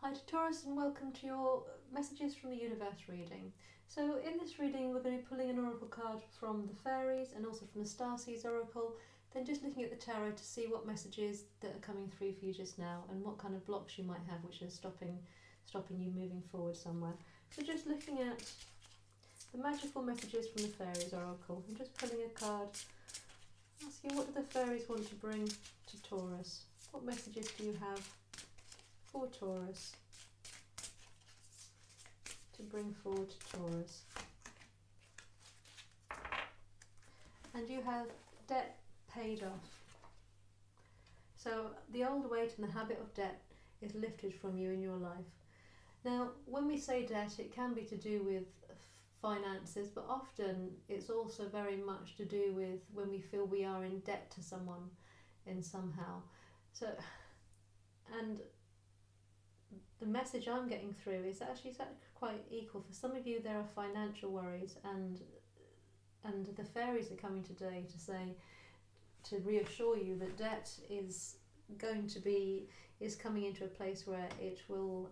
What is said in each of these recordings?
Hi to Taurus, and welcome to your Messages from the Universe reading. So in this reading we're going to be pulling an oracle card from the fairies and also from the Starseed Oracle, then just looking at the tarot to see what messages that are coming through for you just now and what kind of blocks you might have which are stopping you moving forward somewhere. So just looking at the magical messages from the fairies oracle, I'm just pulling a card asking what do the fairies want to bring to Taurus. What messages do you have for Taurus to bring forward to Taurus? And you have debt paid off. So the old weight and the habit of debt is lifted from you in your life. Now, when we say debt, it can be to do with finances, but often it's also very much to do with when we feel we are in debt to someone in somehow. So, and the message I'm getting through is actually quite equal. For some of you there are financial worries, and the fairies are coming today to say, to reassure you that debt is coming into a place where it will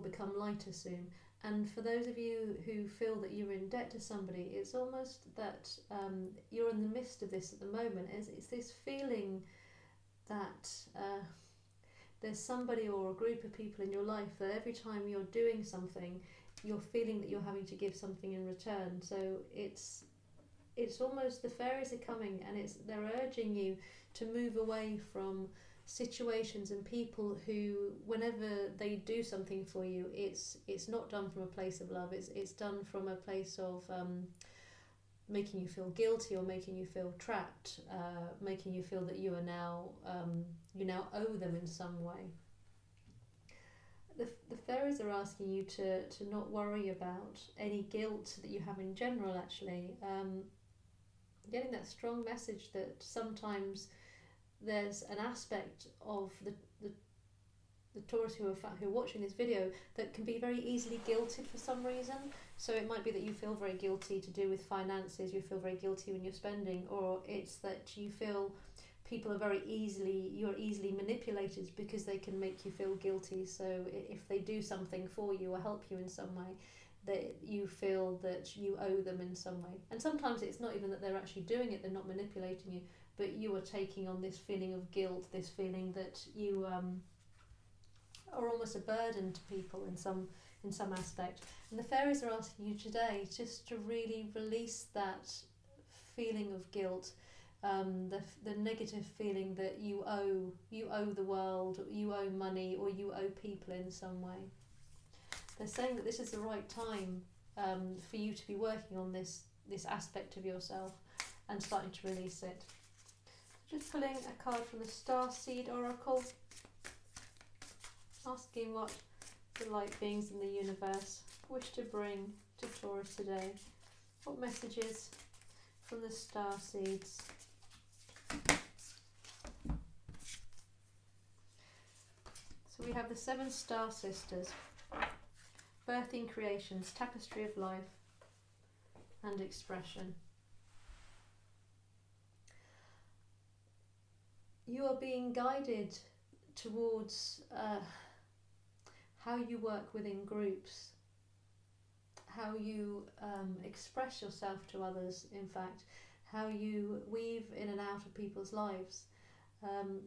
become lighter soon. And for those of you who feel that you're in debt to somebody, it's almost that you're in the midst of this at the moment. It's this feeling that there's somebody or a group of people in your life that every time you're doing something, you're feeling that you're having to give something in return. So it's almost the fairies are coming and they're urging you to move away from situations and people who, whenever they do something for you, it's not done from a place of love. It's done from a place of making you feel guilty or making you feel trapped, making you feel that you now owe them in some way. The fairies are asking you to not worry about any guilt that you have in general. Actually, getting that strong message that sometimes there's an aspect of the Taurus who are watching this video that can be very easily guilted for some reason. So it might be that you feel very guilty to do with finances, you feel very guilty when you're spending, or it's that you feel people are you're easily manipulated because they can make you feel guilty. So if they do something for you or help you in some way, that you feel that you owe them in some way. And sometimes it's not even that they're actually doing it, they're not manipulating you, but you are taking on this feeling of guilt, this feeling that you are almost a burden to people in some aspect. And the fairies are asking you today just to really release that feeling of guilt, the negative feeling that you owe the world, you owe money, or you owe people in some way. They're saying that this is the right time for you to be working on this aspect of yourself and starting to release it. Just pulling a card from the Starseed Oracle, asking what the light beings in the universe wish to bring to Taurus today. What messages from the Starseeds? So we have the 7 Star Sisters, birthing creations, tapestry of life and expression. You are being guided towards how you work within groups, how you express yourself to others, in fact, how you weave in and out of people's lives. I'm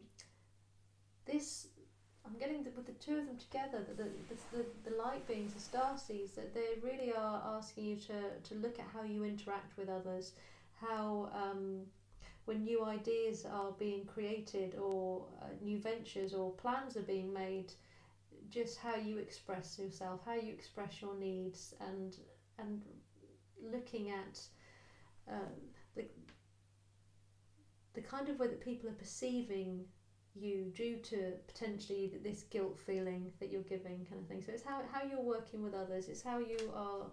getting with the two of them together, the light beings, the starseeds, that they really are asking you to look at how you interact with others, how when new ideas are being created or new ventures or plans are being made, just how you express yourself, how you express your needs, and looking at the kind of way that people are perceiving you due to potentially this guilt feeling that you're giving, kind of thing. So it's how you're working with others, it's how you are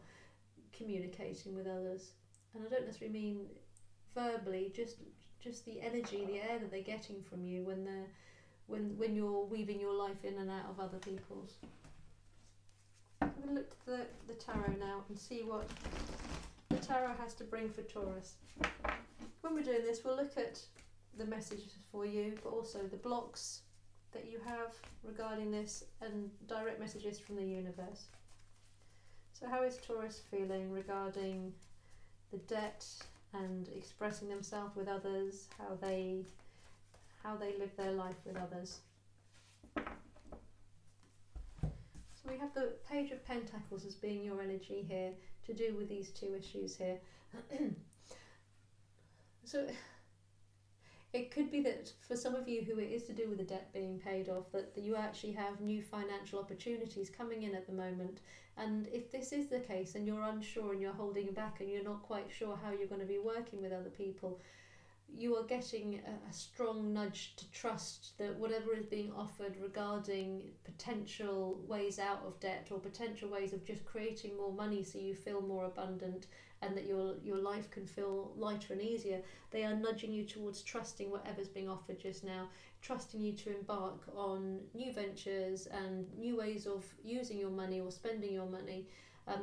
communicating with others. And I don't necessarily mean verbally, just the energy, the air that they're getting from you when you're weaving your life in and out of other people's. I'm going to look to the tarot now and see what the tarot has to bring for Taurus. When we're doing this, we'll look at the messages for you, but also the blocks that you have regarding this and direct messages from the universe. So how is Taurus feeling regarding the debt and expressing themselves with others, how they live their life with others? So we have the Page of Pentacles as being your energy here to do with these two issues here. So it could be that for some of you who it is to do with the debt being paid off, that you actually have new financial opportunities coming in at the moment. And if this is the case and you're unsure and you're holding back and you're not quite sure how you're going to be working with other people, you are getting a strong nudge to trust that whatever is being offered regarding potential ways out of debt or potential ways of just creating more money so you feel more abundant and that your life can feel lighter and easier, they are nudging you towards trusting whatever's being offered just now, trusting you to embark on new ventures and new ways of using your money or spending your money.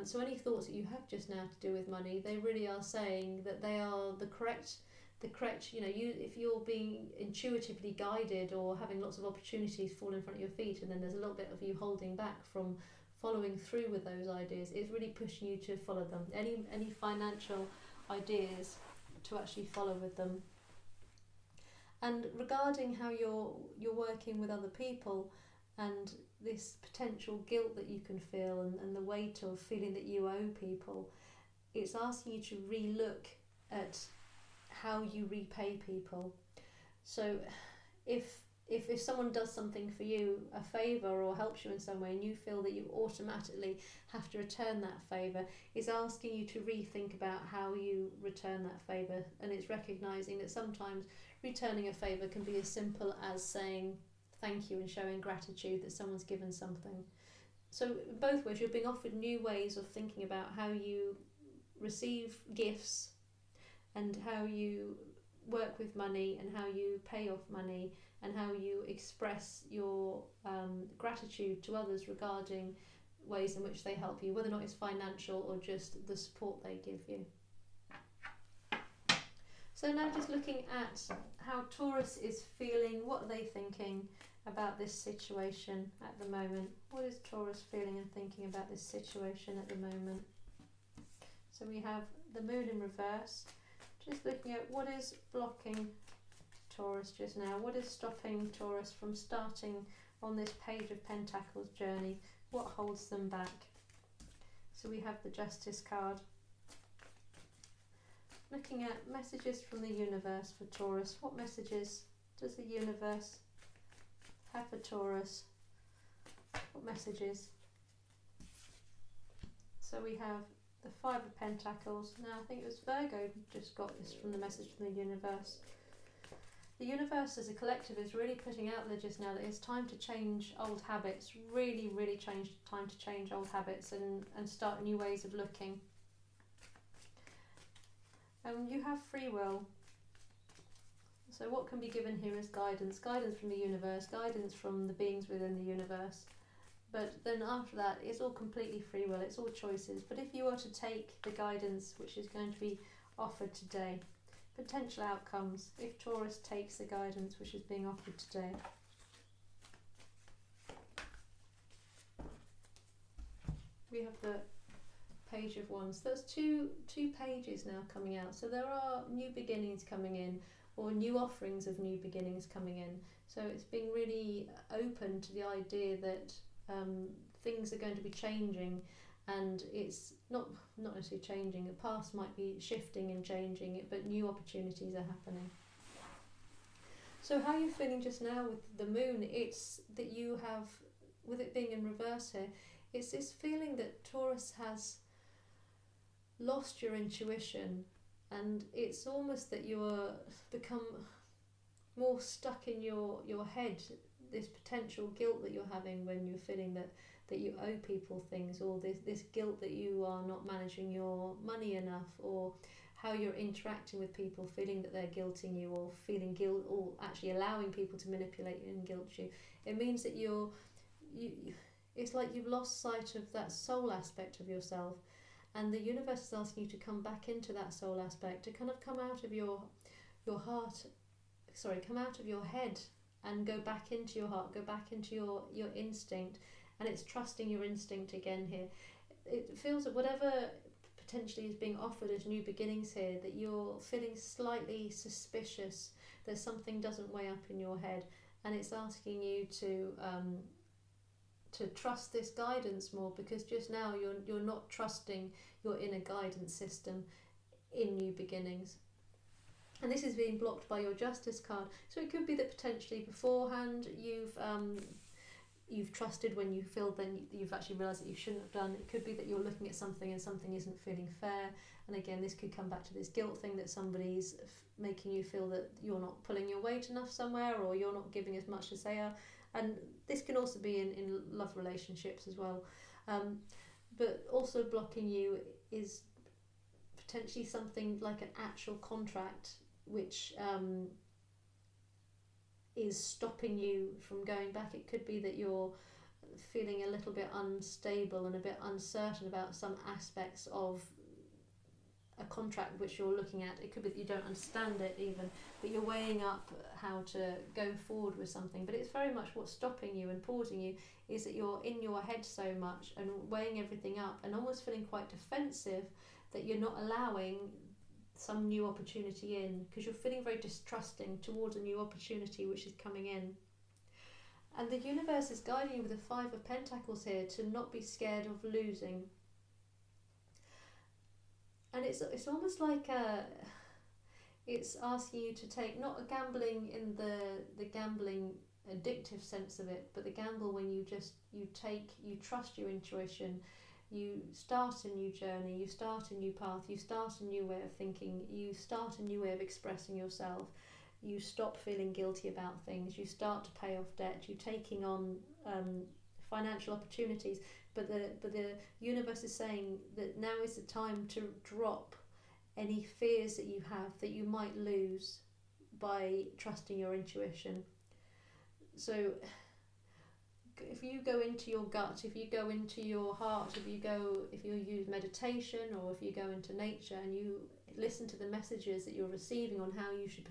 So any thoughts that you have just now to do with money, they really are saying that they are the correct, if you're being intuitively guided or having lots of opportunities fall in front of your feet and then there's a little bit of you holding back from following through with those ideas, it's really pushing you to follow them. Any financial ideas, to actually follow with them. And regarding how you're working with other people and this potential guilt that you can feel and the weight of feeling that you owe people, it's asking you to re-look at how you repay people. So if someone does something for you, a favour, or helps you in some way, and you feel that you automatically have to return that favour, it's asking you to rethink about how you return that favour. And it's recognising that sometimes returning a favour can be as simple as saying thank you and showing gratitude that someone's given something. So both ways, you're being offered new ways of thinking about how you receive gifts and how you work with money and how you pay off money and how you express your gratitude to others regarding ways in which they help you, whether or not it's financial or just the support they give you. So now just looking at how Taurus is feeling, what are they thinking about this situation at the moment? What is Taurus feeling and thinking about this situation at the moment? So we have the Moon in reverse. Just looking at what is blocking Taurus just now. What is stopping Taurus from starting on this Page of Pentacles journey? What holds them back? So we have the Justice card. Looking at messages from the universe for Taurus. What messages does the universe have for Taurus? What messages? So we have the Five of Pentacles. Now I think it was Virgo who just got this from the message from the universe. The universe as a collective is really putting out there just now that it's time to change old habits, really time to change old habits and start new ways of looking. You have free will. So what can be given here is guidance from the universe, guidance from the beings within the universe. But then after that, it's all completely free will, it's all choices. But if you were to take the guidance which is going to be offered today, potential outcomes, if Taurus takes the guidance which is being offered today. We have the Page of Wands. There's two pages now coming out. So there are new beginnings coming in, or new offerings of new beginnings coming in. So it's being really open to the idea that things are going to be changing, and it's not necessarily changing. The past might be shifting and changing, but new opportunities are happening. So how are you feeling just now with the Moon? It's that you have, with it being in reverse here, it's this feeling that Taurus has lost your intuition, and it's almost that you're become more stuck in your head, this potential guilt that you're having when you're feeling that you owe people things, or this guilt that you are not managing your money enough, or how you're interacting with people, feeling that they're guilting you, or feeling guilt, or actually allowing people to manipulate you and guilt you. It means that you it's like you've lost sight of that soul aspect of yourself, and the universe is asking you to come back into that soul aspect, to kind of come out of your heart, come out of your head and go back into your heart, go back into your instinct. And it's trusting your instinct again here. It feels that whatever potentially is being offered as new beginnings here, that you're feeling slightly suspicious, that something doesn't weigh up in your head, and it's asking you to trust this guidance more, because just now you're not trusting your inner guidance system in new beginnings. And this is being blocked by your Justice card. So it could be that potentially beforehand you've trusted when you feel then you've actually realised that you shouldn't have done. It could be that you're looking at something and something isn't feeling fair. And again, this could come back to this guilt thing, that somebody's making you feel that you're not pulling your weight enough somewhere, or you're not giving as much as they are. And this can also be in love relationships as well. But also blocking you is potentially something like an actual contract, which is stopping you from going back. It could be that you're feeling a little bit unstable and a bit uncertain about some aspects of a contract which you're looking at. It could be that you don't understand it even, but you're weighing up how to go forward with something. But it's very much what's stopping you and pausing you is that you're in your head so much and weighing everything up and almost feeling quite defensive, that you're not allowing some new opportunity in, because you're feeling very distrusting towards a new opportunity which is coming in. And the universe is guiding you with the Five of Pentacles here to not be scared of losing. And it's almost like it's asking you to take, not a gambling in the gambling addictive sense of it, but the gamble when you trust your intuition, you start a new journey, you start a new path, you start a new way of thinking, you start a new way of expressing yourself, you stop feeling guilty about things, you start to pay off debt, you're taking on financial opportunities. But the universe is saying that now is the time to drop any fears that you have that you might lose by trusting your intuition. So if you go into your gut, if you go into your heart, if you use meditation, or if you go into nature and you listen to the messages that you're receiving on how you should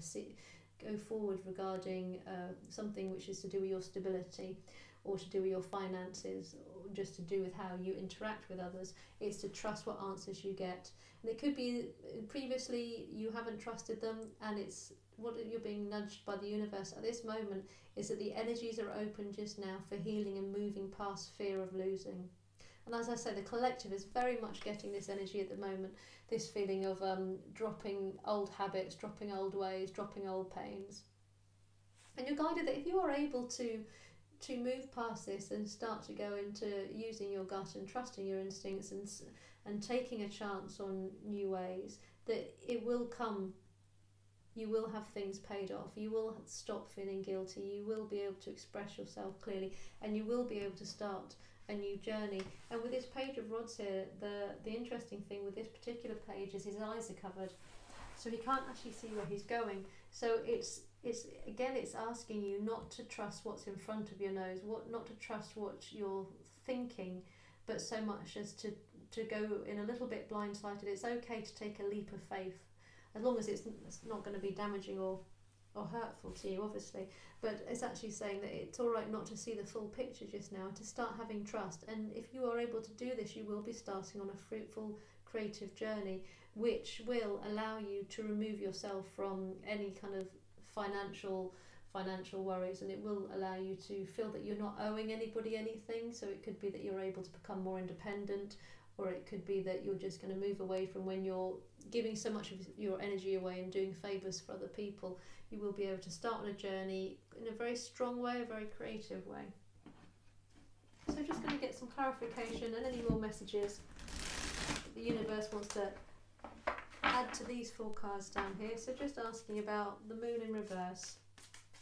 go forward regarding something which is to do with your stability, or to do with your finances, or just to do with how you interact with others, it's to trust what answers you get. And it could be previously you haven't trusted them, and it's what you're being nudged by the universe at this moment is that the energies are open just now for healing and moving past fear of losing. And as I say, the collective is very much getting this energy at the moment, this feeling of dropping old habits, dropping old ways, dropping old pains. And you're guided that if you are able to move past this and start to go into using your gut and trusting your instincts and taking a chance on new ways, that it will come. You will have things paid off, you will stop feeling guilty, you will be able to express yourself clearly, and you will be able to start a new journey. And with this Page of Rods here, the interesting thing with this particular page is his eyes are covered, so he can't actually see where he's going. So it's asking you not to trust what's in front of your nose, not to trust what you're thinking, but so much as to go in a little bit blindsided. It's okay to take a leap of faith, as long as it's not going to be damaging or hurtful to you, obviously. But it's actually saying that it's all right not to see the full picture just now, to start having trust. And if you are able to do this, you will be starting on a fruitful creative journey, which will allow you to remove yourself from any kind of financial worries, and it will allow you to feel that you're not owing anybody anything. So it could be that you're able to become more independent, or it could be that you're just going to move away from when you're giving so much of your energy away and doing favours for other people. You will be able to start on a journey in a very strong way, a very creative way. So just going to get some clarification and any more messages the universe wants to add to these 4 cards down here. So just asking about the moon in reverse,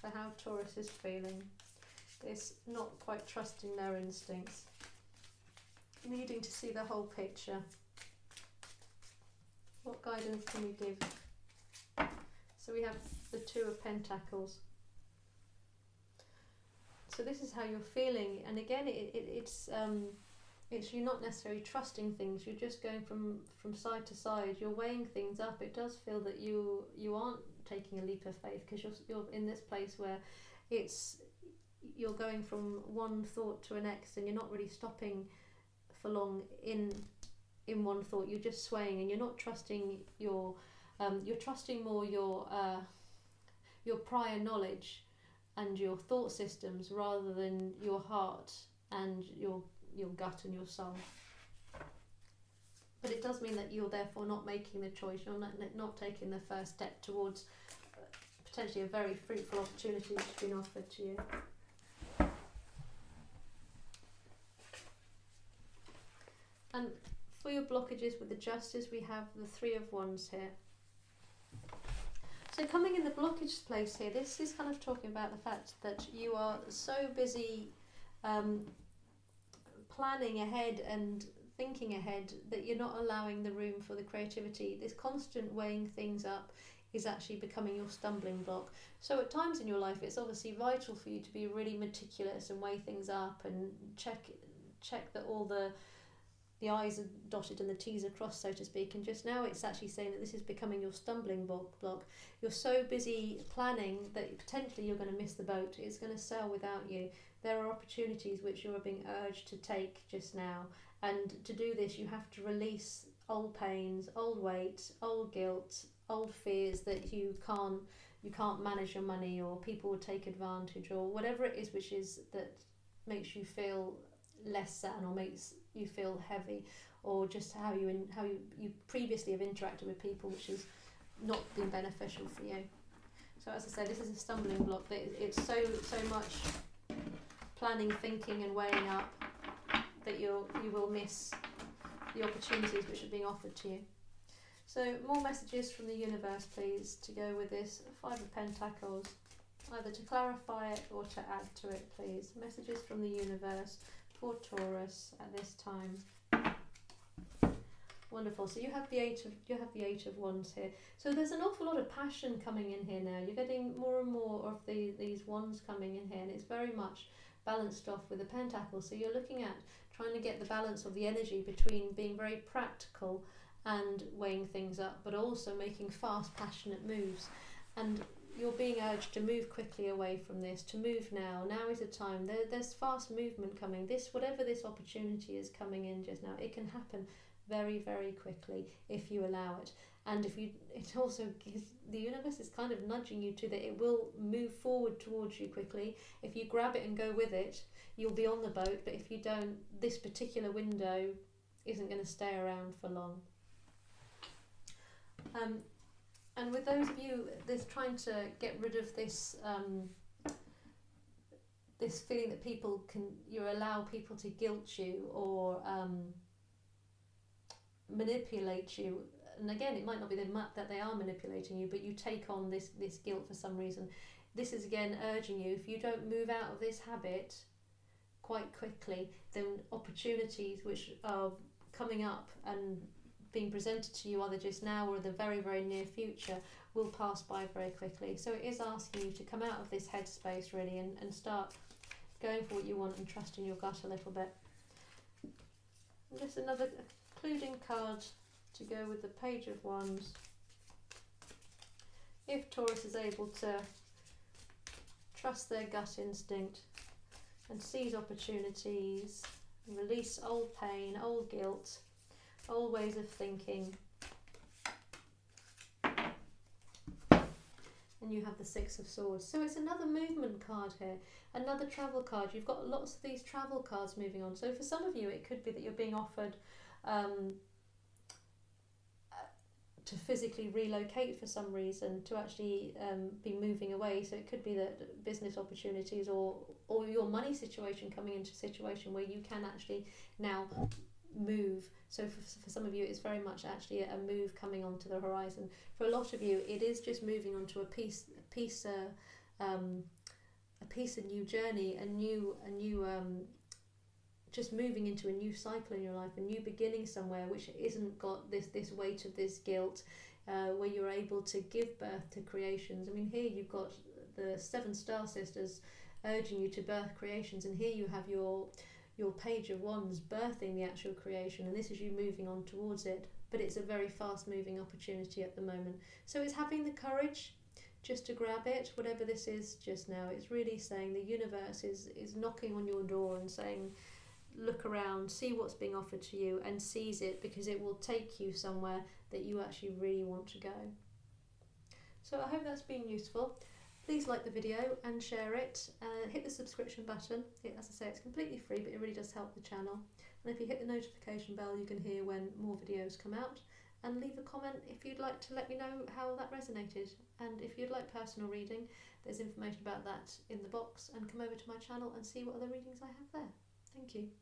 for how Taurus is feeling. This not quite trusting their instincts, needing to see the whole picture. What guidance can we give? So we have the 2 of Pentacles. So this is how you're feeling, and again it's you're not necessarily trusting things, you're just going from side to side, you're weighing things up. It does feel that you aren't taking a leap of faith, because you're in this place where you're going from one thought to the next, and you're not really stopping for long in one thought. You're just swaying, and you're not trusting you're trusting more your prior knowledge and your thought systems rather than your heart and your gut and your soul. But it does mean that you're therefore not making the choice. You're not taking the first step towards potentially a very fruitful opportunity which has been offered to you. And for your blockages with the Justice, we have the Three of Wands here. So coming in the blockage place here, this is kind of talking about the fact that you are so busy planning ahead and thinking ahead that you're not allowing the room for the creativity. This constant weighing things up is actually becoming your stumbling block. So at times in your life, it's obviously vital for you to be really meticulous and weigh things up and check that all the I's are dotted and the T's are crossed, so to speak. And just now it's actually saying that this is becoming your stumbling block. You're so busy planning that potentially you're going to miss the boat. It's going to sail without you. There are opportunities which you are being urged to take just now. And to do this, you have to release old pains, old weight, old guilt, old fears that you can't manage your money, or people will take advantage, or whatever it is which is that makes you feel less than, or makes you feel heavy, or just how you previously have interacted with people which has not been beneficial for you. So as I said, this is a stumbling block. That it's so much planning, thinking and weighing up that you will miss the opportunities which are being offered to you. So more messages from the universe, please, to go with this Five of Pentacles, either to clarify it or to add to it, please. Messages from the universe for Taurus at this time. Wonderful. So you have the Eight of Wands here. So there's an awful lot of passion coming in here now. You're getting more and more of these wands coming in here, and it's very much balanced off with the Pentacles. So you're looking at trying to get the balance of the energy between being very practical and weighing things up, but also making fast, passionate moves. And you're being urged to move quickly away from this, to move now. Now is the time. There's fast movement coming. Whatever this opportunity is coming in just now, it can happen very, very quickly if you allow it. And it also gives, the universe is kind of nudging you to that it will move forward towards you quickly. If you grab it and go with it, you'll be on the boat. But if you don't, this particular window isn't going to stay around for long. And with those of you that's trying to get rid of this this feeling that you allow people to guilt you or manipulate you, and again, it might not be that they are manipulating you, but you take on this guilt for some reason. This is again urging you, if you don't move out of this habit quite quickly, then opportunities which are coming up and being presented to you either just now or the very, very near future will pass by very quickly. So it is asking you to come out of this headspace really and start going for what you want and trusting your gut a little bit. And just another concluding card to go with the Page of Wands. If Taurus is able to trust their gut instinct and seize opportunities, and release old pain, old guilt, old ways of thinking. And you have the Six of Swords. So it's another movement card here, another travel card. You've got lots of these travel cards moving on. So for some of you, it could be that you're being offered to physically relocate for some reason, to actually be moving away. So it could be that business opportunities or your money situation coming into a situation where you can actually now move. So for some of you, it's very much actually a move coming onto the horizon. For a lot of you, it is just moving onto a new journey, a new just moving into a new cycle in your life, a new beginning somewhere which isn't got this weight of this guilt, where you're able to give birth to creations. I mean, here you've got the 7 star sisters urging you to birth creations, and here you have your Page of Wands birthing the actual creation, and this is you moving on towards it. But it's a very fast moving opportunity at the moment. So it's having the courage just to grab it, whatever this is just now. It's really saying the universe is knocking on your door and saying, look around, see what's being offered to you and seize it, because it will take you somewhere that you actually really want to go. So I hope that's been useful. Please like the video and share it. Hit the subscription button. As I say, it's completely free, but it really does help the channel. And if you hit the notification bell, you can hear when more videos come out. And leave a comment if you'd like to let me know how that resonated. And if you'd like personal reading, there's information about that in the box. And come over to my channel and see what other readings I have there. Thank you.